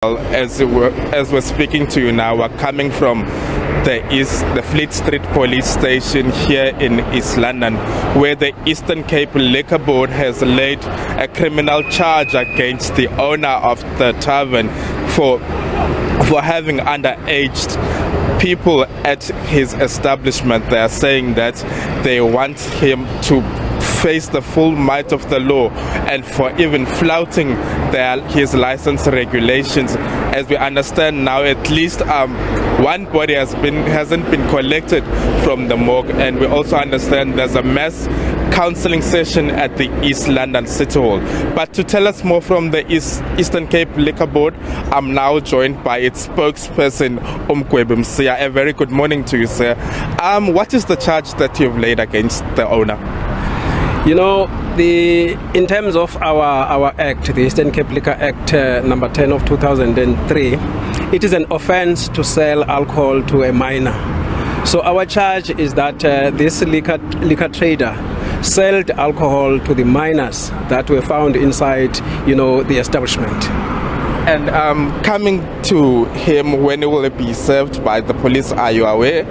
As we're speaking to you now, we're coming from the Fleet Street Police Station here in East London, where the Eastern Cape Liquor Board has laid a criminal charge against the owner of the tavern for having underaged people at his establishment. They are saying that they want him to face the full might of the law and for even flouting his license regulations. As we understand now, at least one body hasn't been collected from the morgue, and we also understand there's a mass counselling session at the East London City Hall. But to tell us more from the Eastern Cape Liquor Board, I'm now joined by its spokesperson, Msiya. A very good morning to you, sir. What is the charge that you've laid against the owner? You know, in terms of our act, the Eastern Cape Liquor Act number 10 of 2003, it is an offence to sell alcohol to a minor. So our charge is that this liquor trader sold alcohol to the minors that were found inside, the establishment. And coming to him, when it will be served by the police, are you aware?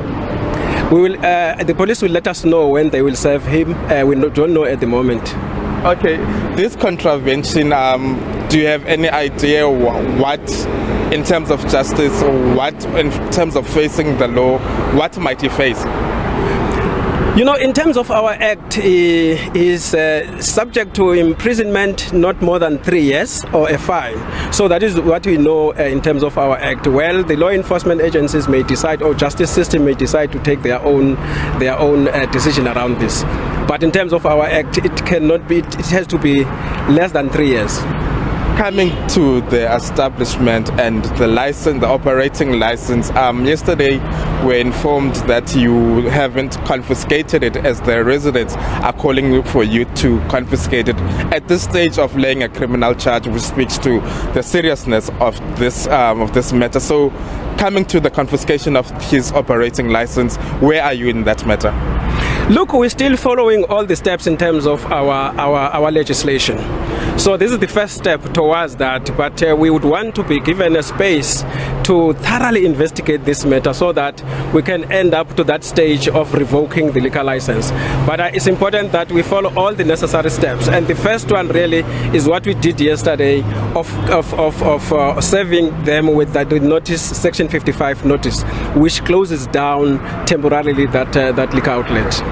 The police will let us know when they will serve him. We don't know at the moment. Okay, this contravention, do you have any idea what, in terms of justice, or what in terms of facing the law, what might he face? In terms of our act, is subject to imprisonment not more than 3 years or a fine. So that is what we know in terms of our act. Well, the law enforcement agencies may decide, or justice system may decide to take their own decision around this. But in terms of our act, it cannot be. It has to be less than 3 years. Coming to the establishment and the operating license, yesterday we're informed that you haven't confiscated it, as the residents are calling for you to confiscate it. At this stage of laying a criminal charge, which speaks to the seriousness of this matter. So, coming to the confiscation of his operating license, where are you in that matter? Look, we're still following all the steps in terms of our legislation. So this is the first step towards that, but we would want to be given a space to thoroughly investigate this matter so that we can end up to that stage of revoking the liquor license. But it's important that we follow all the necessary steps, and the first one really is what we did yesterday of serving them with the notice, Section 55 notice, which closes down temporarily that liquor outlet.